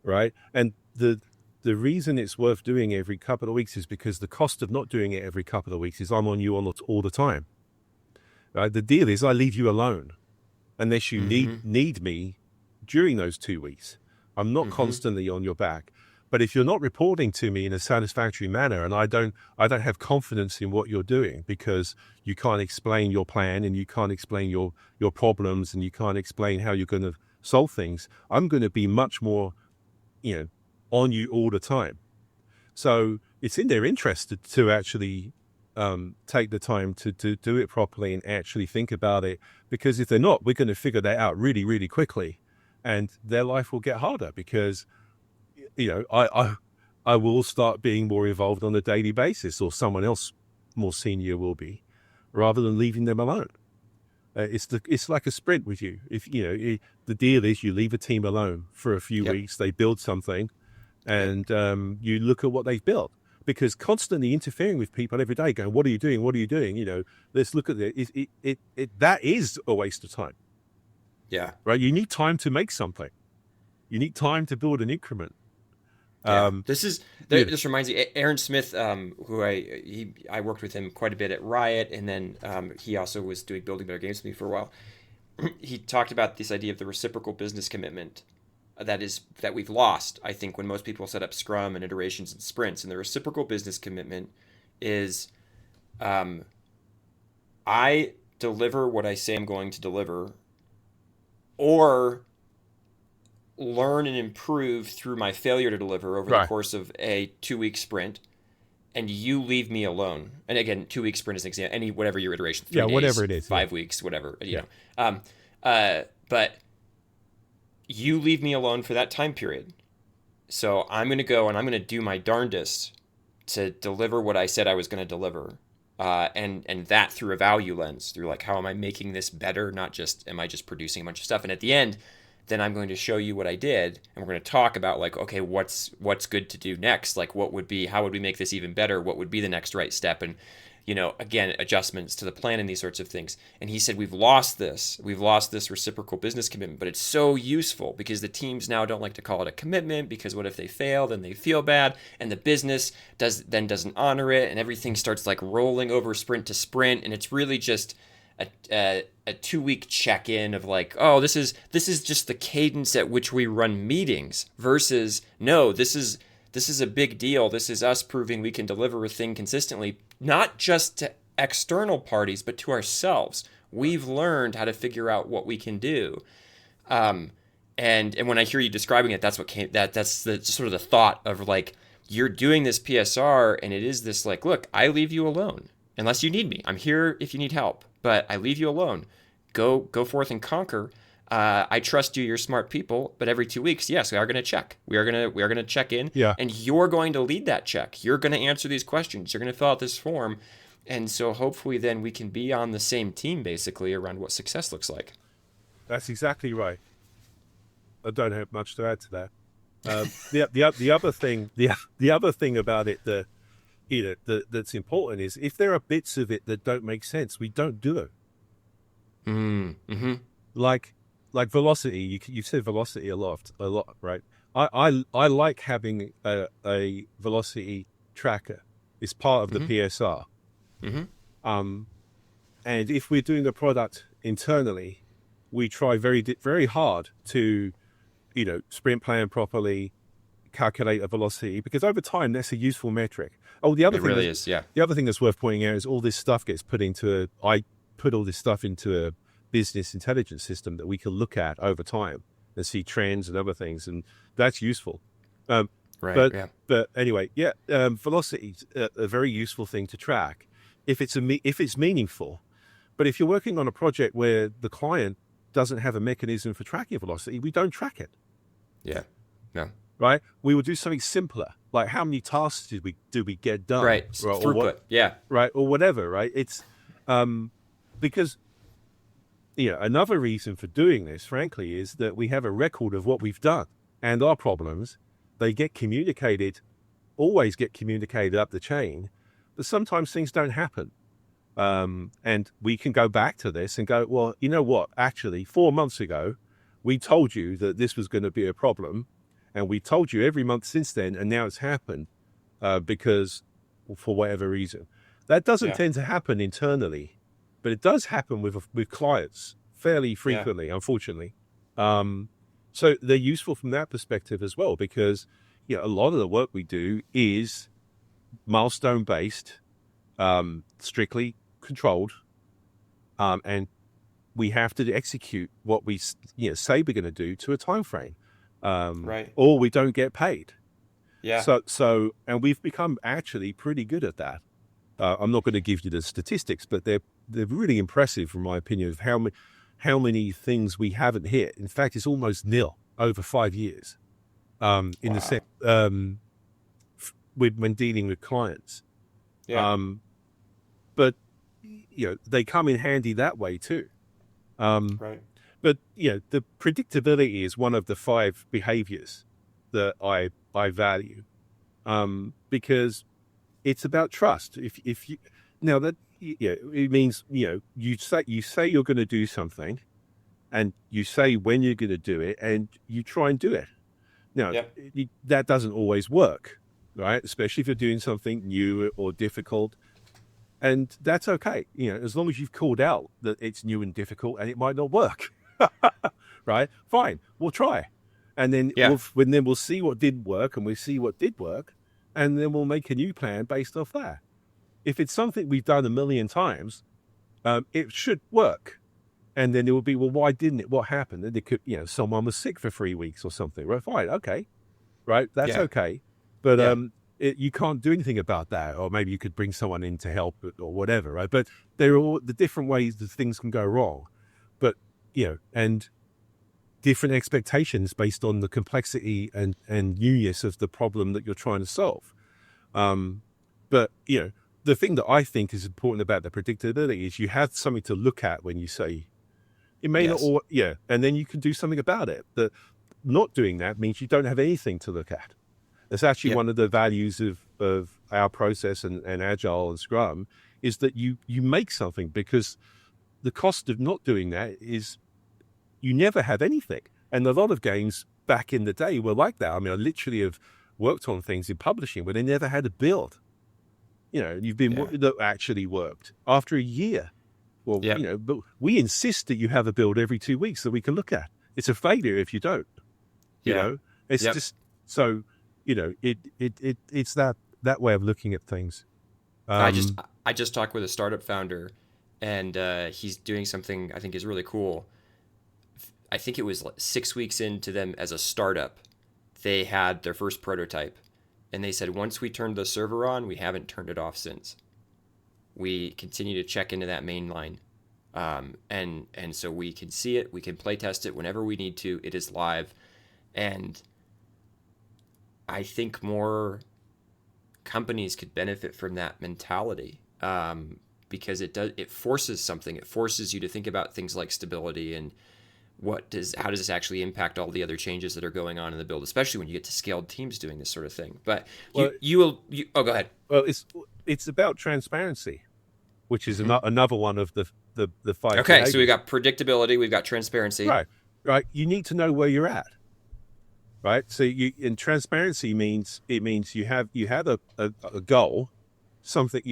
right? And the reason it's worth doing every couple of weeks is because the cost of not doing it every couple of weeks is I'm on you all the time. Right? The deal is I leave you alone unless you Mm-hmm. need me during those 2 weeks. I'm not Mm-hmm. constantly on your back. But if you're not reporting to me in a satisfactory manner, and I don't have confidence in what you're doing because you can't explain your plan and you can't explain your problems and you can't explain how you're going to solve things, I'm going to be much more, you know, on you all the time. So it's in their interest to actually take the time to do it properly and actually think about it. Because if they're not, we're going to figure that out really, really quickly, and their life will get harder because I will start being more involved on a daily basis, or someone else more senior will be, rather than leaving them alone. It's like a sprint with you. If the deal is you leave a team alone for a few Yep. weeks, they build something, Yep. and you look at what they've built. Because constantly interfering with people every day, going, "What are you doing? What are you doing?" Let's look at it. That is a waste of time, Yeah. right? You need time to make something. You need time to build an increment. Yeah, Um, you know, this reminds me. Aaron Smith, who I worked with him quite a bit at Riot, and then he also was doing building better games with me for a while. He talked about this idea of the reciprocal business commitment that we've lost. I think when most people set up Scrum and iterations and sprints, and the reciprocal business commitment is, um, I deliver what I say I'm going to deliver, or learn and improve through my failure to deliver over the right. course of a 2 week sprint, and you leave me alone. And again, 2 week sprint is an example. Any whatever your iteration, Yeah, 3 days, whatever it is. Yeah, 5 weeks, whatever yeah. Um, but you leave me alone for that time period. So I'm going to go and I'm going to do my darndest to deliver what I said I was going to deliver. And that through a value lens, through like, how am I making this better? Not just, am I just producing a bunch of stuff? And at the end, then I'm going to show you what I did, and we're going to talk about like, okay, what's good to do next? Like, how would we make this even better? What would be the next right step? And again, adjustments to the plan and these sorts of things. And he said, we've lost this reciprocal business commitment, but it's so useful because the teams now don't like to call it a commitment, because what if they fail? Then they feel bad, and the business doesn't honor it, and everything starts like rolling over sprint to sprint, and it's really just a 2 week check-in of like, oh, this is just the cadence at which we run meetings, versus, no, this is a big deal. This is us proving we can deliver a thing consistently, not just to external parties, but to ourselves. We've learned how to figure out what we can do. And when I hear you describing it, that's what came. That's the sort of the thought of like, you're doing this PSR, and it is this like, look, I leave you alone unless you need me. I'm here if you need help, but I leave you alone. Go forth and conquer. I trust you. You're smart people, but every 2 weeks, yes, we are going to check. We are going to check in, Yeah, and you're going to lead that check. You're going to answer these questions. You're going to fill out this form, and so hopefully, then we can be on the same team basically around what success looks like. that's exactly right. I don't have much to add to that. The other thing the other thing about it that's important is if there are bits of it that don't make sense, we don't do it. Mm-hmm. Like velocity. You've said velocity a lot, right? I like having a velocity tracker. It's part of the Mm-hmm. PSR. Mm-hmm. Um, and if we're doing the product internally, we try very hard to sprint plan properly, calculate a velocity, because over time that's a useful metric. Oh, It really is. Yeah. the other thing that's worth pointing out is all this stuff gets put into I put all this stuff into a business intelligence system that we can look at over time and see trends and other things, and that's useful. Um, Right. but Yeah. but anyway, yeah, velocity is a very useful thing to track if if it's meaningful. But if you're working on a project where the client doesn't have a mechanism for tracking velocity, we don't track it. Yeah. No. Right? We will do something simpler, like how many tasks do we get done, Right. right? Or what, Throughput. Yeah. right? Or whatever, right? It's because another reason for doing this, frankly, is that we have a record of what we've done and our problems. They always get communicated up the chain, but sometimes things don't happen. And we can go back to this and go, well, you know what? Actually, 4 months ago, we told you that this was going to be a problem, And we told you every month since then, and now it's happened because for whatever reason. That doesn't Yeah. tend to happen internally, but it does happen with clients fairly Yeah. frequently, unfortunately. So they're useful from that perspective as well, because a lot of the work we do is milestone based, strictly controlled, and we have to execute what we say we're going to do to a time frame, Right. or we don't get paid. Yeah. And we've become actually pretty good at that. I'm not going to give you the statistics, but they're really impressive, from my opinion, of how many things we haven't hit. In fact, it's almost nil over 5 years. In the Wow. set when dealing with clients, Yeah. um, but they come in handy that way too. Um, Right. but the predictability is one of the 5 behaviors that I value, because it's about trust. If you now that it means you say you're going to do something, and you say when you're going to do it, and you try and do it. Now Yep. that doesn't always work, right? Especially if you're doing something new or difficult, and that's okay. As long as you've called out that it's new and difficult, and it might not work, right? Fine, we'll try, and then Yeah. we'll see what didn't work, and we see what did work, and then we'll make a new plan based off that. If it's something we've done a million times, it should work. And then it will be, well, why didn't it? What happened? And it could, someone was sick for 3 weeks or something. Right? Fine, okay, right, that's Yeah. okay. But Yeah. you can't do anything about that. Or maybe you could bring someone in to help or whatever, right? But there are all the different ways that things can go wrong. But and different expectations based on the complexity and newness of the problem that you're trying to solve. But the thing that I think is important about the predictability is you have something to look at when you say it may not Yes. all, and then you can do something about it. That not doing that means you don't have anything to look at. It's actually Yep. one of the values of our process and Agile and Scrum is that you make something, because the cost of not doing that is you never have anything. And a lot of games back in the day were like that. I mean, I literally have worked on things in publishing where they never had a build. You've been Yeah. that actually worked after a year. Well, Yep. but we insist that you have a build every 2 weeks that we can look at. It's a failure if you don't. You Yeah. know, it's Yep. just so. It's that way of looking at things. I just Um, I just talked with a startup founder, and he's doing something I think is really cool. I think it was like 6 weeks into them as a startup, they had their first prototype, and they said once we turned the server on, we haven't turned it off since. We continue to check into that main line, and so we can see it, we can play test it whenever we need to. It is live, and I think more companies could benefit from that mentality, because it forces something. It forces you to think about things like stability and how does this actually impact all the other changes that are going on in the build, especially when you get to scaled teams doing this sort of thing. But well, oh, go ahead. well, it's about transparency, which is Mm-hmm. another one of the 5 Okay, so we behaviors. got predictability, we've got transparency. Right, right. You need to know where you're at. Right. So in transparency means you have a goal, something.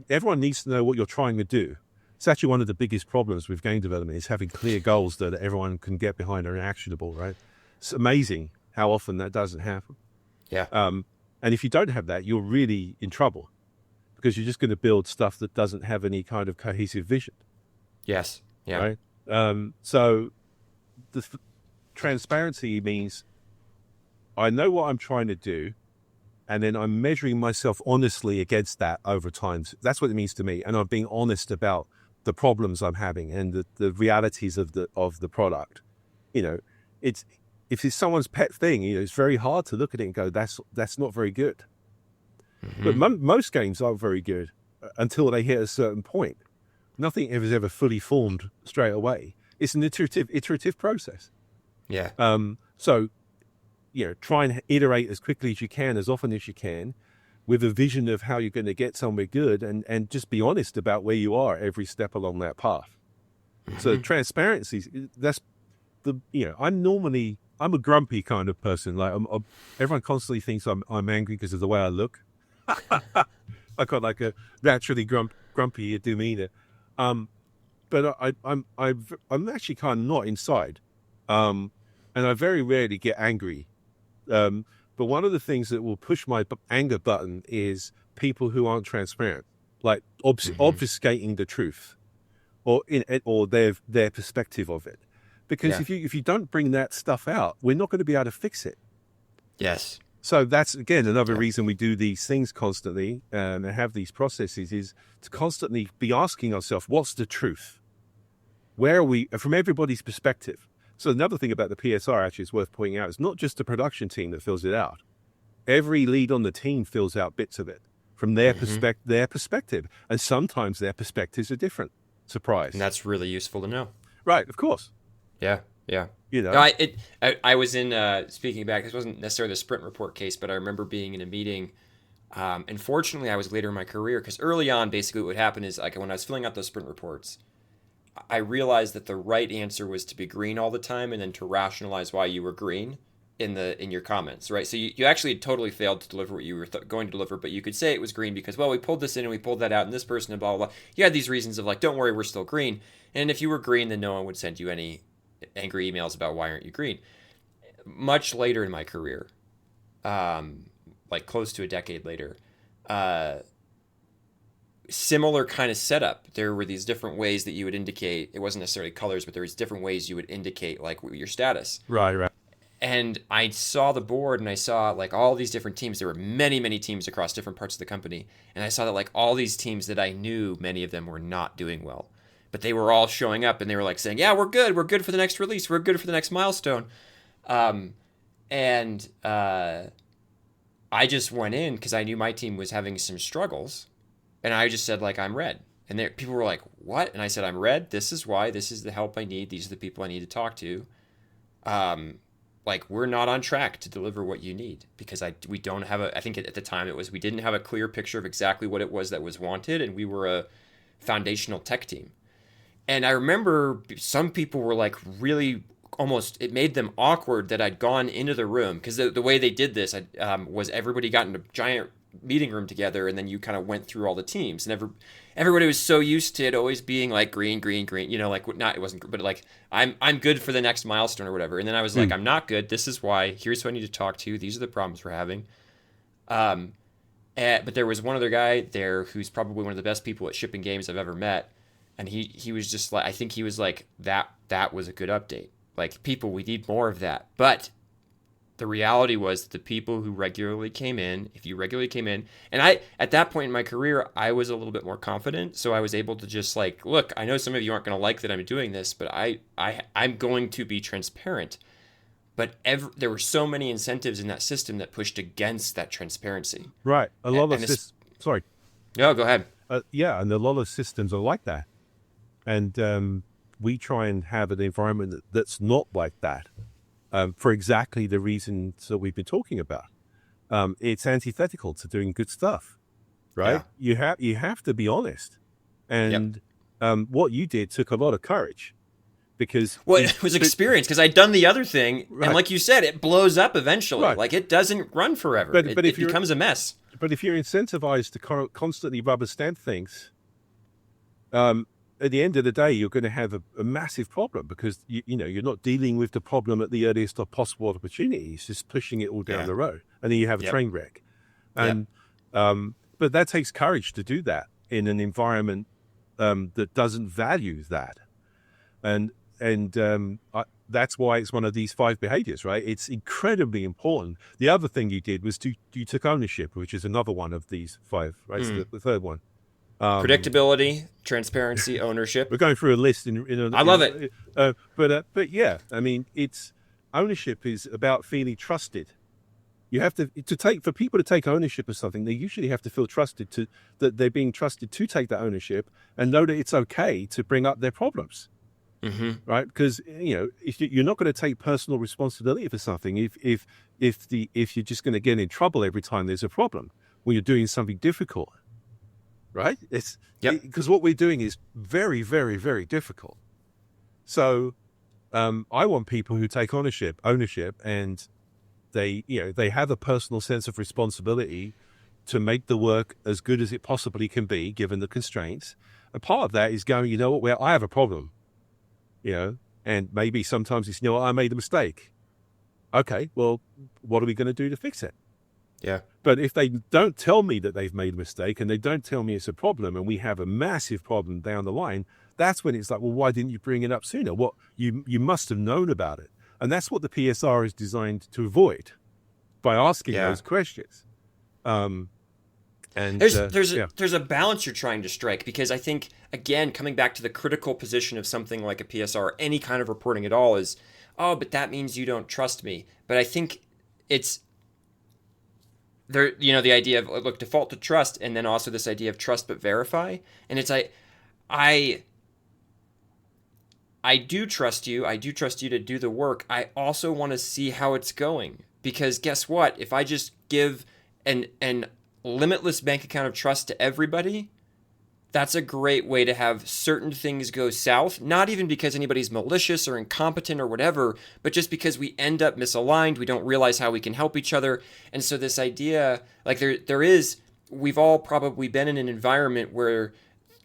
Everyone needs to know what you're trying to do. It's actually one of the biggest problems with game development is having clear goals that everyone can get behind and are actionable. Right. It's amazing how often that doesn't happen. Yeah. And if you don't have that, you're really in trouble, because you're just going to build stuff that doesn't have any kind of cohesive vision. Yes. Yeah. Right. So the transparency means I know what I'm trying to do, and then I'm measuring myself honestly against that over time. That's what it means to me, and I'm being honest about the problems I'm having and the realities of the product. You know, it's if it's someone's pet thing, it's very hard to look at it and go, that's not very good. But Mm-hmm. most games aren't very good until they hit a certain point. Nothing is ever fully formed straight away. It's an iterative process. Yeah. So try and iterate as quickly as you can, as often as you can, with a vision of how you're going to get somewhere good, and just be honest about where you are every step along that path. So Mm-hmm. transparency, that's I'm I'm a grumpy kind of person. Like everyone constantly thinks I'm angry because of the way I look. I got like a naturally grumpy demeanor. Um, but I'm actually kind of not inside, um, and I very rarely get angry. But one of the things that will push my anger button is people who aren't transparent, like Mm-hmm. obfuscating the truth or their perspective of it. Because Yeah. if you don't bring that stuff out, we're not going to be able to fix it. Yes. So that's again another Yeah. reason we do these things constantly and have these processes is to constantly be asking ourselves, what's the truth? Where are we from everybody's perspective? So another thing about the PSR actually is worth pointing out is not just the production team that fills it out. Every lead on the team fills out bits of it from Mm-hmm. their perspective, and sometimes their perspectives are different. And Surprise, that's really useful to know. right? Of course, Yeah. Yeah. you No, know, I was in speaking back. This wasn't necessarily the sprint report case, but I remember being in a meeting. And fortunately, I was later in my career because early on, basically, what would happen is like when I was filling out those sprint reports, I realized that the right answer was to be green all the time and then to rationalize why you were green in your comments, right? So you actually totally failed to deliver what you were going to deliver, but you could say it was green because, well, we pulled this in and we pulled that out and this person and blah, blah, blah. You had these reasons of like, don't worry, we're still green. And if you were green, then no one would send you any angry emails about why aren't you green. Much later in my career, like close to a decade later, uh, similar kind of setup. There were these different ways that you would indicate. It wasn't necessarily colors, but there was different ways you would indicate like your status. right, right, And I saw the board and I saw like all these different teams. There were many, many teams across different parts of the company. And I saw that like all these teams that I knew, many of them were not doing well. But they were all showing up and they were like saying, yeah, we're good. We're good for the next release. We're good for the next milestone. Um, and I just went in because I knew my team was having some struggles. And I just said, like, I'm red. And there, people were like, what? And I said, I'm red. This is why. This is the help I need. These are the people I need to talk to. Um, like we're not on track to deliver what you need because we don't have a I think at the time it was we didn't have a clear picture of exactly what it was that was wanted and we were a foundational tech team. And I remember some people were like really almost it made them awkward that I'd gone into the room because the way they did this was everybody got in a giant meeting room together and then you kind of went through all the teams and everybody was so used to it always being like green green green, you know, like not it wasn't but like I'm good for the next milestone or whatever. And then I was like mm, I'm not good, this is why, here's who I need to talk to, these are the problems we're having. um but there was one other guy there who's probably one of the best people at shipping games I've ever met, and he was just like I think he was like that was a good update, like people we need more of that. But the reality was that the people who regularly came in, if you regularly came in, and I, at that point in my career, I was a little bit more confident. So I was able to just like, look, I know some of you aren't going to like that I'm doing this, but I'm going to be transparent. But there were so many incentives in that system that pushed against that transparency. right. A lot of And it's, sorry, no, go ahead. yeah, and a lot of systems are like that, and we try and have an environment that's not like that, for exactly the reasons that we've been talking about. It's antithetical to doing good stuff, right? Yeah. You have to be honest, Yep. and what you did took a lot of courage because Well, it was experience because I'd done the other thing, and right, like you said, it blows up eventually. right. Like it doesn't run forever. But It, but it if you're becomes a mess. but if you're incentivized to constantly rubber stamp things, um, at the end of the day, you're going to have a massive problem because you know you're not dealing with the problem at the earliest possible opportunity. It's just pushing it all down Yeah. the road, and then you have a Yep. train wreck. Yep. And but that takes courage to do that in an environment that doesn't value that. And that's why it's one of these 5 behaviors, right? It's incredibly important. The other thing you did was you took ownership, which is another one of these 5, right? It's Mm. the third one. Um, Predictability, transparency, ownership. we're going through a list I love it. but yeah, I mean, it's ownership is about feeling trusted. You have to take for people to take ownership of something. They usually have to feel trusted to that they're being trusted to take that ownership and know that it's okay to bring up their problems, Mm-hmm. right? Because you know if you're not going to take personal responsibility for something if you're just going to get in trouble every time there's a problem when you're doing something difficult, right? Yep. Because what we're doing is very, very, very difficult. So I want people who take ownership, and they have a personal sense of responsibility to make the work as good as it possibly can be, given the constraints. And part of that is going, you know what, well, I have a problem, and maybe sometimes it's, I made a mistake. Okay, well, what are we going to do to fix it? Yeah. But if they don't tell me that they've made a mistake and they don't tell me it's a problem and we have a massive problem down the line, that's when it's like, well, why didn't you bring it up sooner? What you must have known about it. And that's what the PSR is designed to avoid by asking Yeah. those questions. And there's a balance you're trying to strike, because I think, again, coming back to the critical position of something like a PSR, any kind of reporting at all, is, oh, but that means you don't trust me. But I think it's there, the idea of, look, default to trust, and then also this idea of trust but verify. And it's I do trust you. I do trust you to do the work. I also want to see how it's going, because guess what? If I just give an limitless bank account of trust to everybody, that's a great way to have certain things go south, not even because anybody's malicious or incompetent or whatever, but just because we end up misaligned, we don't realize how we can help each other. And so this idea, like we've all probably been in an environment where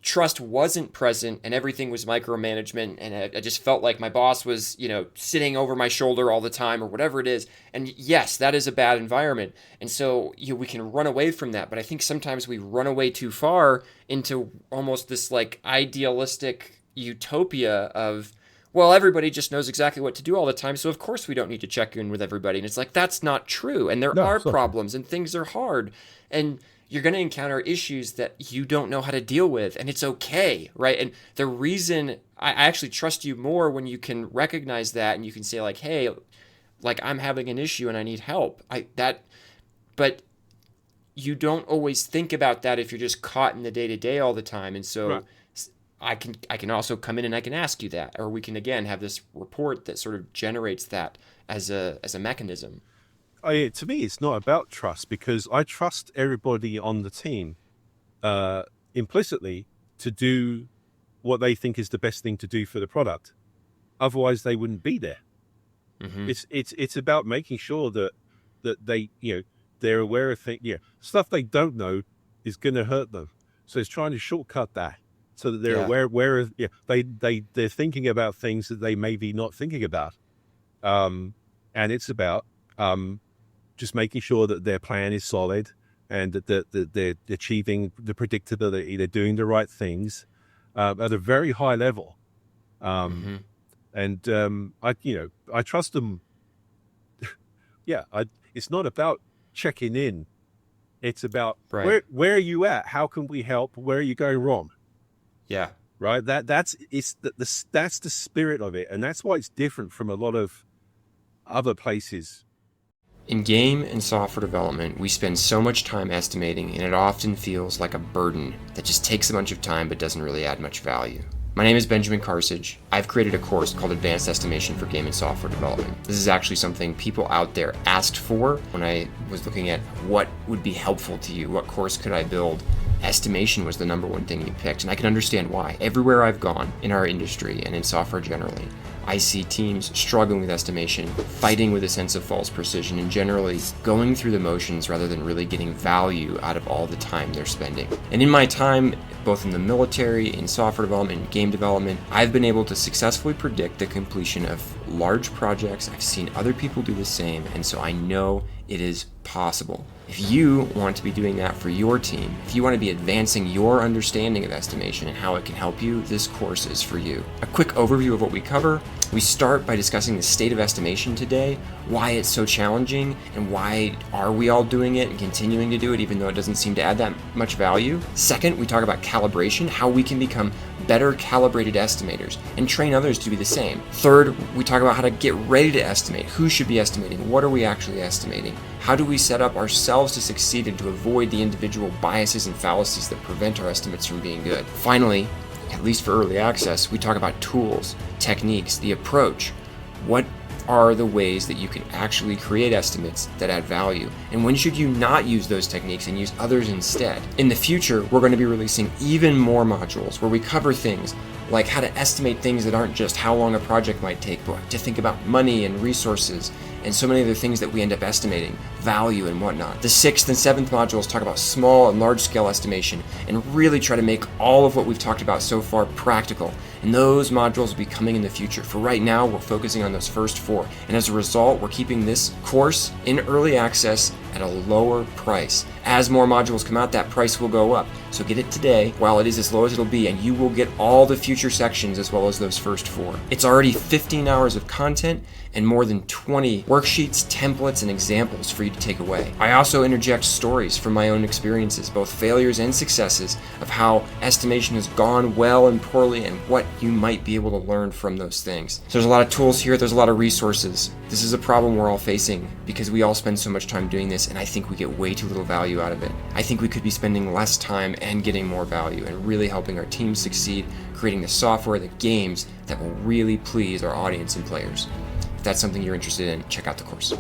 trust wasn't present and everything was micromanagement, and I just felt like my boss was, sitting over my shoulder all the time or whatever it is. And yes, that is a bad environment. And so we can run away from that, but I think sometimes we run away too far into almost this like idealistic utopia of, well, everybody just knows exactly what to do all the time, so of course we don't need to check in with everybody. And it's like, that's not true. And there are problems and things are hard, and you're going to encounter issues that you don't know how to deal with, and it's okay, right? And the reason I actually trust you more when you can recognize that, and you can say like, hey, like, I'm having an issue and I need help. But you don't always think about that if you're just caught in the day-to-day all the time. And so right. I can also come in and I can ask you that, or we can again have this report that sort of generates that as a mechanism. To me, it's not about trust, because I trust everybody on the team implicitly to do what they think is the best thing to do for the product. Otherwise, they wouldn't be there. Mm-hmm. It's about making sure that they they're aware of things. Stuff they don't know is going to hurt them. So it's trying to shortcut that so that they're aware of they're thinking about things that they may be not thinking about. And it's about just making sure that their plan is solid and that they're achieving the predictability, they're doing the right things at a very high level. And I trust them. It's not about checking in. It's about where are you at? How can we help? Where are you going wrong? Yeah. Right. That's the spirit of it. And that's why it's different from a lot of other places. In game and software development, we spend so much time estimating, and it often feels like a burden that just takes a bunch of time but doesn't really add much value. My name is Benjamin Karsage. I've created a course called Advanced Estimation for Game and Software Development. This is actually something people out there asked for when I was looking at what would be helpful to you, what course could I build. Estimation was the number one thing you picked, and I can understand why. Everywhere I've gone in our industry and in software generally, I see teams struggling with estimation, fighting with a sense of false precision, and generally going through the motions rather than really getting value out of all the time they're spending. And in my time, both in the military, in software development, and game development, I've been able to successfully predict the completion of large projects. I've seen other people do the same, and so I know it is possible. If you want to be doing that for your team, if you want to be advancing your understanding of estimation and how it can help you, this course is for you. A quick overview of what we cover. We start by discussing the state of estimation today, why it's so challenging, and why are we all doing it and continuing to do it even though it doesn't seem to add that much value. Second, we talk about calibration, how we can become better calibrated estimators and train others to be the same. Third, we talk about how to get ready to estimate. Who should be estimating? What are we actually estimating? How do we set up ourselves to succeed and to avoid the individual biases and fallacies that prevent our estimates from being good? Finally, at least for early access, we talk about tools, techniques, the approach. What are the ways that you can actually create estimates that add value, and when should you not use those techniques and use others instead. In the future, we're going to be releasing even more modules where we cover things like how to estimate things that aren't just how long a project might take, but to think about money and resources and so many other things that we end up estimating, value and whatnot. The 6th and 7th modules talk about small and large scale estimation and really try to make all of what we've talked about so far practical. And those modules will be coming in the future. For right now, we're focusing on those first 4. And as a result, we're keeping this course in early access at a lower price. As more modules come out, that price will go up. So get it today while it is as low as it'll be, and you will get all the future sections as well as those first 4. It's already 15 hours of content and more than 20 worksheets, templates, and examples for you to take away. I also interject stories from my own experiences, both failures and successes, of how estimation has gone well and poorly and what you might be able to learn from those things. So there's a lot of tools here, there's a lot of resources. This is a problem we're all facing because we all spend so much time doing this, and I think we get way too little value out of it. I think we could be spending less time and getting more value and really helping our teams succeed, creating the software, the games that will really please our audience and players. If that's something you're interested in, check out the course.